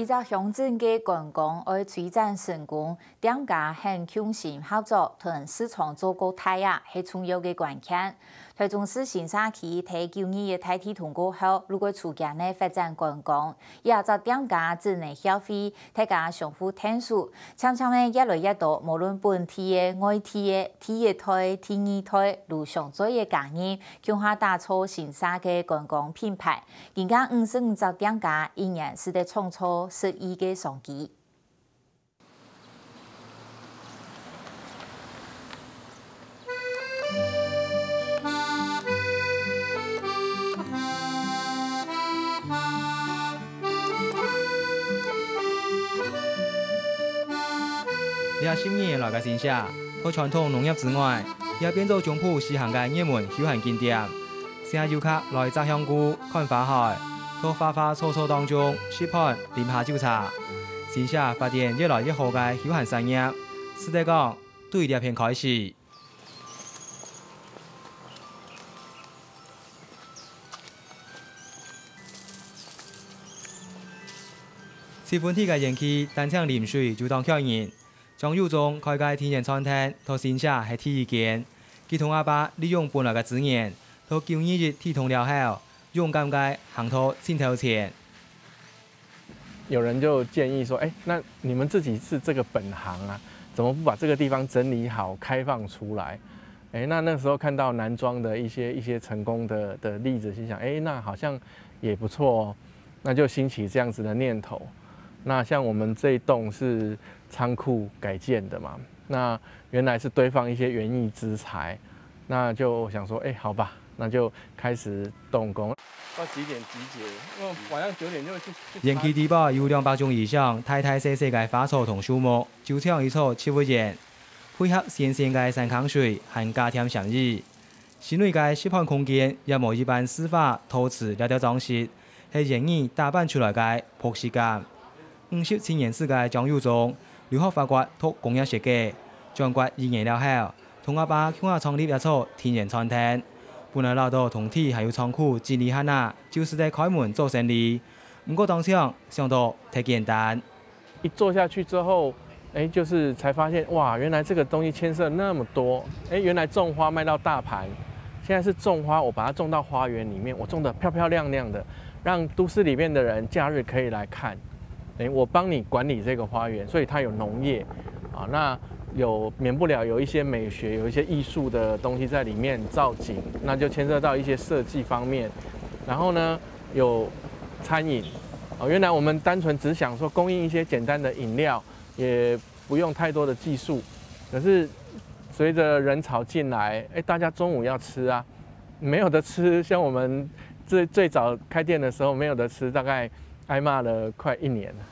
依照乡镇嘅观光爱推展成功，店家很用心合作，同市场做个太阳是重要嘅关键。台中市新社区喺9年嘅大体通过后，如果出境呢发展观光，也就店家只能消费，大家相互探索，常常呢越来越多，无论本地嘅、外地嘅、第一台、第二台，如上座嘅家人，向下打造新社嘅观光品牌。人家55座店家，一年是得创造10亿嘅商机。也10年来个新社，除传统农业之外，也变做中埔西行嘅热门休闲景点。请游客来摘香菇、看花海，到花花草草当中吸盘、饮下酒茶。新社发展越来越好嘅休闲产业，是得讲对这片开始。10分体嘅人气，单枪淋水就当客人。张友忠开间天然餐厅，到新社系第一间。佢同阿爸利用本来嘅资源，到9年日体通了后，勇敢嘅行到镜头前。有人就建议说：“那你们自己是这个本行啊，怎么不把这个地方整理好，开放出来？”那时候看到南庄的一些成功的例子，心想：“那好像也不错哦。”那就兴起这样子的念头。那像我们这一栋是仓库改建的嘛，那原来是堆放一些园艺资材，那就想说，好吧，那就开始动工。到几点集结？因为晚上9点就去。人气地堡有200种以上，大大小小嘅花草同树木，就像一座7月園，配合新鮮嘅山康水和家庭相依。室內嘅示範空間也無一般絲花、陶瓷了裝飾，係人意打扮出來嘅樸實感。50青年世界張友忠留學法國讀工業設計，轉國2年了後，同阿爸向下創立一座天然餐廳。本來老到同體還有倉庫整理下啦，就是在開門做生意。不過當場想到太簡單，一做下去之後，就是才發現哇，原來這個東西牽涉那麼多。原來種花賣到大盤，現在是種花，我把它種到花園裡面，我種得漂漂亮亮的，讓都市裡面的人假日可以來看。我幫你管理這個花園，所以它有農業啊，那免不了有一些美學，有一些藝術的東西在裡面造景，那就牽涉到一些設計方面。然後呢，有餐飲，原來我們單純只想說供應一些簡單的飲料，也不用太多的技術。可是隨着人潮進來，大家中午要吃啊，沒有得吃，像我們最早開店的時候沒有得吃，大概挨罵了快1年了。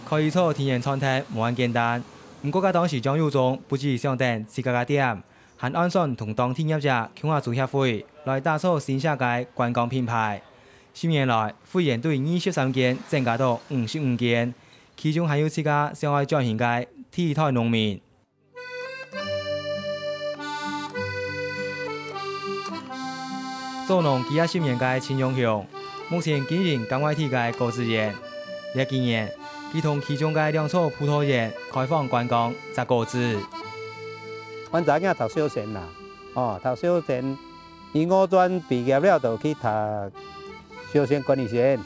開一座天然餐廳無咁簡單，不過當時張友忠不止想定自家嘅店，還安順同當地業者向下做協會，來打造新社嘅觀光品牌。10年來，會員對23間增加到55間，其中還有7家向外轉型嘅第一代農民。做農幾10年嘅陳永雄，目前經營港外地嘅果子園，也今年。佢同其中嘅2座葡萄園開放觀光摘果子。阮查囝讀小學啦，讀小學，伊5專畢業了，就去讀小學管理學院，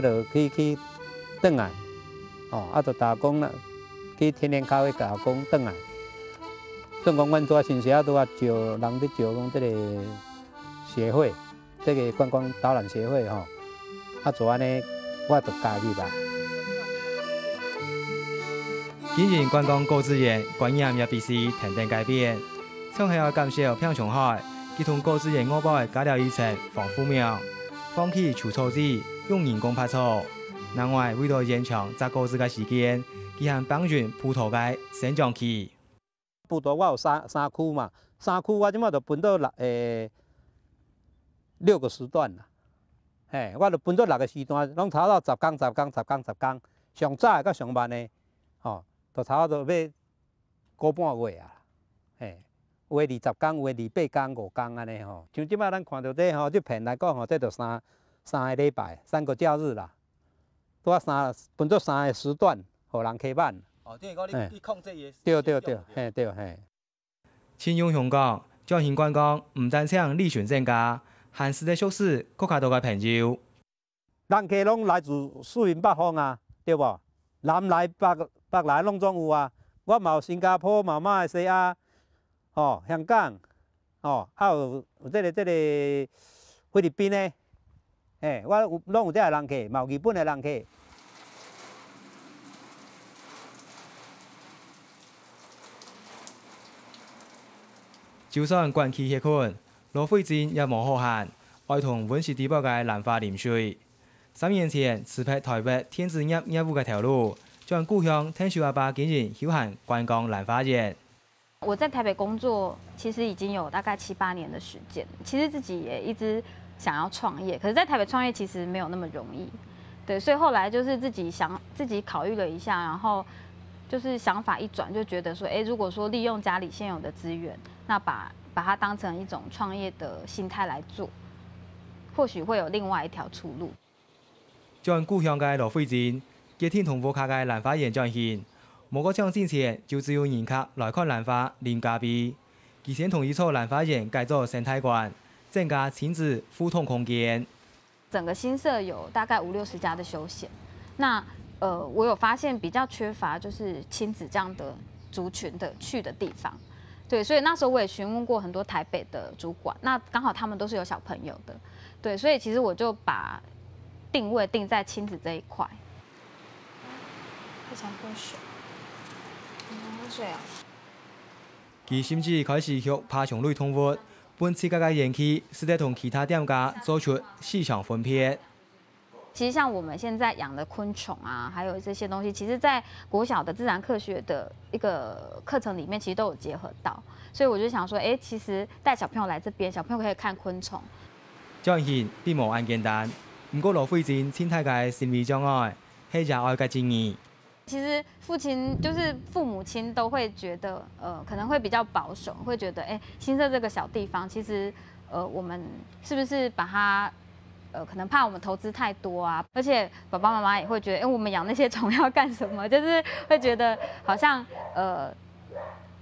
就去轉來，就打工啦，去天然咖啡打工轉來。總共阮做新社都招人咧招講這個協會，這個觀光導覽協會做安尼，我就加入吧。經營觀光果子園，觀念也必須停定改變。像係要感謝평松海，佢同果子園外包加了一層防腐苗，放棄除草劑，用人工拍草。另外，為了延長摘果子嘅時間，佢還幫助葡萄嘅生長期。葡萄我有三區嘛，3區我即馬就分到6個時段啦。我就分到6個時段，攏差不多10工，上早到上晚的，就差不多要個半月啊。有的20工，有的28工、5工安尼吼。像即馬咱看到這這片來講吼，這就3 3个礼拜，3个假日啦，拄啊分做3个时段，互人起慢。哦，等于讲你控制伊。对，嘿对嘿。亲用香港，彰显观光，唔单请旅巡增加，还是在熟识更加多嘅朋友。人客拢来自四面八方啊，对无？南来北来拢总有啊。我嘛有新加坡、马来西亚，哦，香港，哦，还有这个菲律宾的，我拢有这个人客，嘛有日本的人客。就算关起歇困，罗慧珍也无好闲，爱同温室地堡嘅兰花淋水。3年前辞拍台北天子业务嘅条路，将故乡天秀阿爸经营休闲观光兰花园。我在台北工作，其实已经有大概7、8年的时间。其实自己也一直想要创业，可是在台北创业其实没有那么容易。对，所以后来就是自己考虑了一下，然后就是想法一转，就觉得说，如果说利用家里现有的资源，那把它当成一种创业的心态来做，或许会有另外一条出路。将故乡嘅罗慧珍，接天同福卡嘅兰花园展现。冇個搶之前，就只有人客來看蘭花、啉咖啡。佢先同一座蘭花園改造生態館，增加親子互動空間。整個新社有大概50、60家的休閒。那我有發現比較缺乏就是親子這樣的族群的去的地方。對，所以那時候我也詢問過很多台北的主管，那剛好他們都是有小朋友的。對，所以其實我就把定位定在親子這一塊。非常喝水。喝水啊！佢甚至開始向爬蟲類動物本設計嘅園區，是在同其他店家做出市場分配。其實像我們現在養的昆蟲啊，還有這些東西，其實在國小的自然科學的一個課程裡面，其實都有結合到。所以我就想說，其實帶小朋友來這邊，小朋友可以看昆蟲。彰顯並無咁簡單，不過羅慧珍生態嘅心理障礙係熱愛嘅經驗。其實父母親都會覺得，可能會比較保守，會覺得，新社這個小地方，其實，我們是不是把它，可能怕我們投資太多啊？而且爸爸媽媽也會覺得，我們養那些蟲要幹什麼？就是會覺得好像，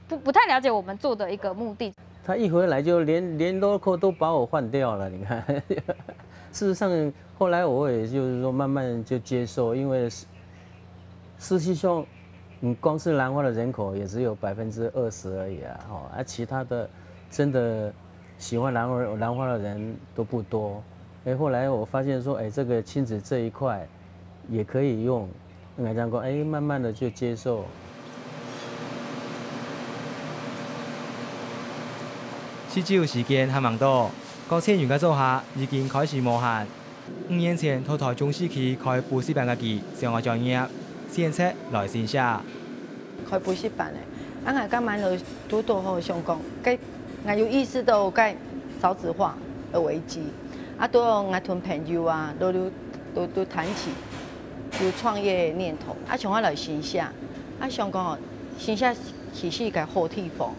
不太了解我們做的一個目的。他一回來就連 logo 都把我換掉了，你看。事實上，後來我也就是說慢慢就接受，因為實際上，你光是蘭花的人口也只有20%而已啊，其他的真的喜歡蘭花的人都不多。後來我發現說，這個親子這一塊也可以用，應該這樣講，慢慢的就接受。施照時間還蠻多，高千元嘅做下已經開始無限。5年前到台中市區開補習班嘅佢，上我專業。先出來線下，開補習班咧，我今晚就多好想講，我有意識到該少子化的危機，都我同朋友啊，都談起有創業念頭，想我來線下，想講線下其實個好地方，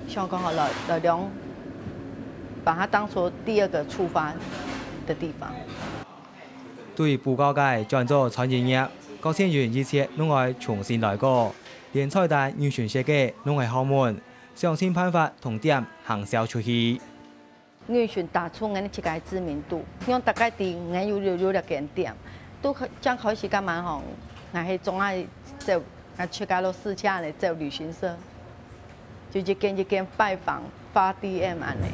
想講來兩，把它當作第二個出發的地方。對布告界轉做餐飲業。高千元以前攏愛重新來過，連菜單完全設計攏係後門，想盡辦法同店行銷出去。完全打出我哋一個知名度，讓大家知我有一間店，都將開始幹嘛吼？我係總愛走，我出街落試車嚟走旅行社，就一間拜訪發 DM 安尼，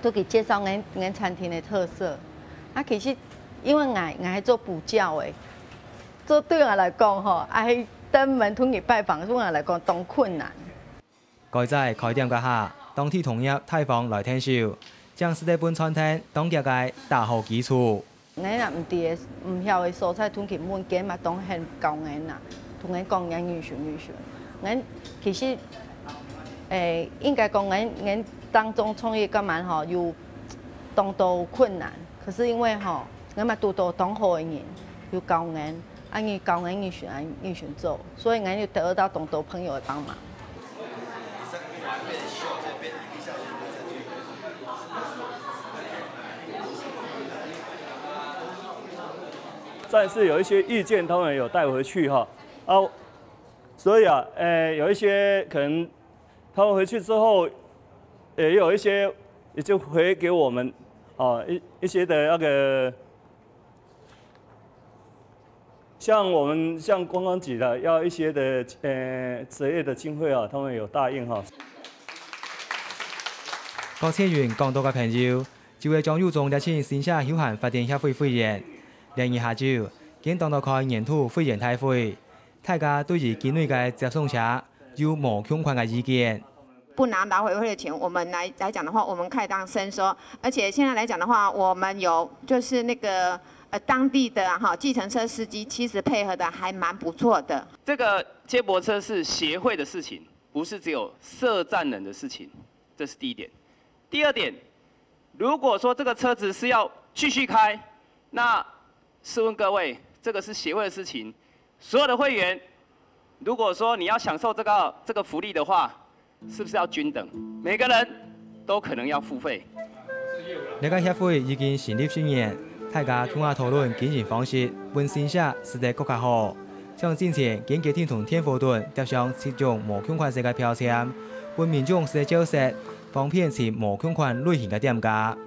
都給介紹我餐廳的特色。其實因為我係做補教嘅。這對我來講，係登門同佢拜訪，對我來講當困難。該在開店嘅下，當天同入太房來聽show，將是日本餐廳當家嘅打好基礎。我若唔知唔曉嘅蔬菜，同佢問嘅嘛，當然教我啦，同我講我預算。我其實應該講我當中創業幹嘛有當到困難，可是因為我嘛多當好嘅人，有教我。你教我預選做，所以我就得到咁多朋友嘅幫忙。但是有一些意见他们有带回去哈，所以有一些可能他们回去之后，也有一些也就回给我们一些的那个。像我们像观光局的要一些的职业的经费他们有答应哈。各车员港岛嘅朋友，就會將要中邀請線下休閒發展協會會員，聯誼下晝，經港島開年度會員大會，大家對於境內嘅接送車有無相關嘅意見。不拿勞委會的錢，我們來講的話，我們可以當伸縮，而且現在來講的話，我們有就是那個。當地的計程車司機其實配合的還蠻不錯的。這個接駁車是協會的事情，不是只有社站人的事情，這是第一點。第二點，如果說這個車子是要繼續開，那試問各位，這個是協會的事情，所有的會員，如果說你要享受這個福利的話，是不是要均等？每個人都可能要付費。呢個協會已經成立10年。大家共下討論經營方式，本線下實在更加好。像之前經紀天同天火頓搭上設種無相關性嘅標籤，本民眾實在照實，方便設無相關類型嘅店家。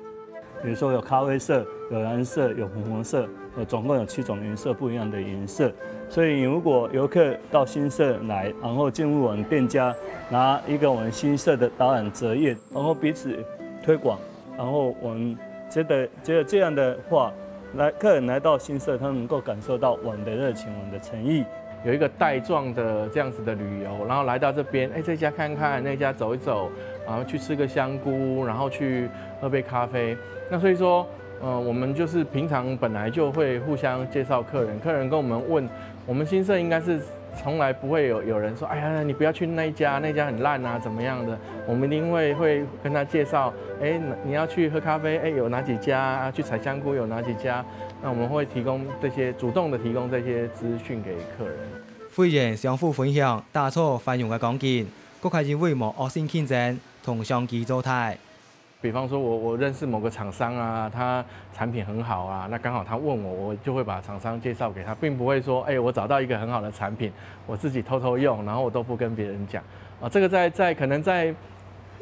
比如說有咖啡色、有藍色、有紅紅色，總共有7種顏色不一樣的顏色。所以如果遊客到新社來，然後進入我們店家，拿一個我們新社的導覽折頁，然後彼此推廣，然後我們。覺得這樣的話，客人來到新社，他能夠感受到我們的熱情，我們的誠意。有一個帶狀的這樣子的旅遊，然後來到這邊，這家看看，那家走一走，然後去吃個香菇，然後去喝杯咖啡。那所以說，我們就是平常本來就會互相介紹客人，客人跟我們問，我們新社應該是從來不會有人說，哎呀，你不要去那一家，那家很爛啊，怎麼樣的？我們一定會跟他介紹，你要去喝咖啡，有哪幾家啊？去採香菇有哪幾家？那我們會提供這些，主動的提供這些資訊給客人。會員相互分享打錯繁榮嘅講件，各係因為無惡性競爭同相機做態。比方說我認識某個廠商啊，他產品很好啊，那剛好他問我就會把廠商介紹給他，並不會說，我找到一個很好的產品，我自己偷偷用，然後我都不跟別人講。啊，這個在可能在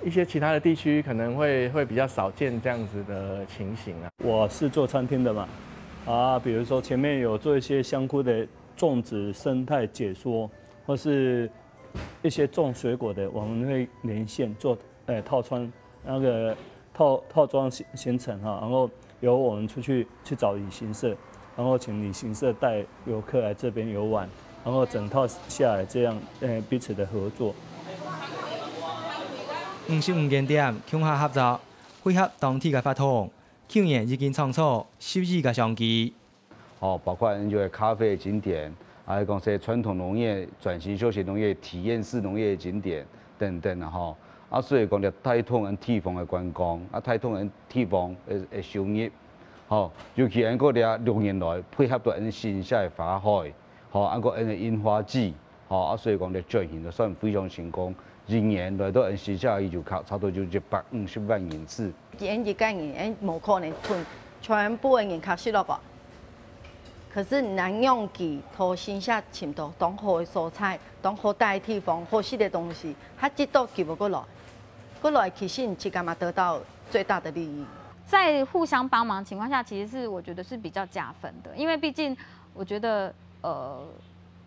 一些其他的地區可能會比較少見這樣子的情形啊。我是做餐廳的嘛，比如說前面有做一些香菇的種植生態解說，或是一些種水果的，我們會連線做套餐那個套裝行程哈，然後由我們出去找旅行社，然後請旅行社帶遊客來這邊遊玩，然後整套下來這樣彼此的合作。55間店共下合作，配合當地嘅法統，去年已經創造12個商機。包括研究咖啡景點，還有講些傳統農業轉型休閒農業、體驗式農業景點等等啊吼。所以講咧帶動人地方嘅觀光，帶動人地方嘅收入，尤其喺嗰啲6年來配合到人線下嘅花海，個人嘅櫻花季，所以講咧轉型就算非常成功。1年來到人線下嘅遊客差不多就150萬人次。演一間人，冇可能吞全部嘅人客失落個。可是南用佢同線下尋到當好嘅蔬菜，當好大地方好食嘅東西，他這都記不過來。過來其實你自己嘛得到最大的利益。在互相幫忙情況下，其實是我覺得是比較加分的，因為畢竟我覺得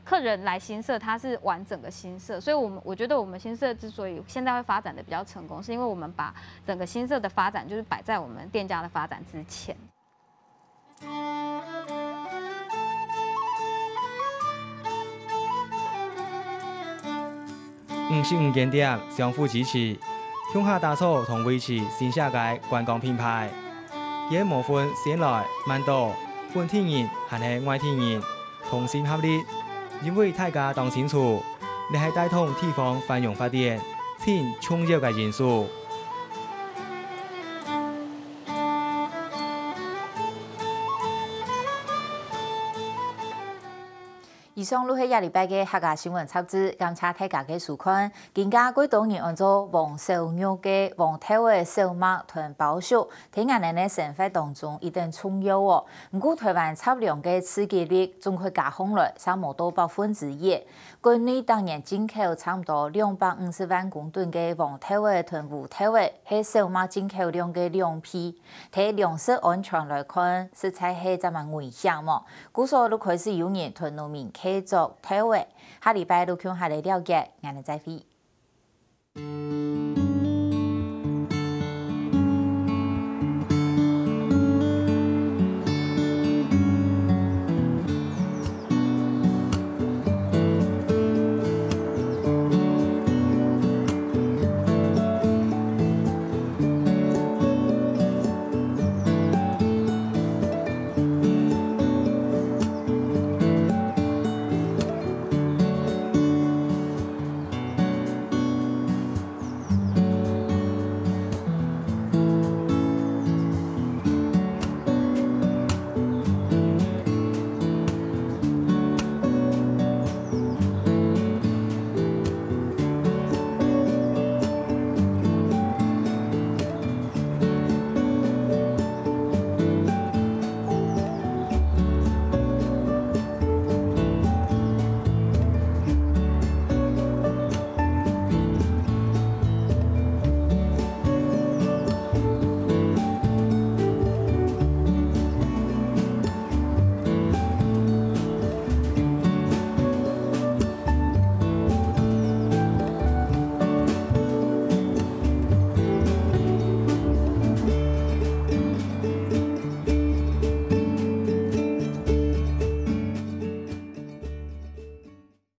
客人來新社，它是完整個新社，所以我覺得我們新社之所以現在會發展的比較成功，是因為我們把整個新社的發展就是擺在我們店家的發展之前。55間店相互支持，向下打造同維持線下嘅觀光品牌，也無分先來慢到本地人還係外地人，同心合力。因為大家當清楚，你係帶動地方繁榮發展，先重要嘅因素。以以上录係下禮拜嘅客家新聞插枝，感謝大家嘅收看。更加幾多人按照黃小玉嘅黃頭嘅小麥同包熟，喺人哋嘅生活當中一定重要哦。唔過台灣測量嘅刺激率總會加紅來，差唔多1%。國內當年進口差唔多250萬公噸嘅黃頭嘅同烏頭嘅，係小麥進口量嘅2倍。喺糧食安全來看，實在係真係危險喎。故所都開始有人同農民合作推諉，下禮拜都向下嚟了解，我哋再會。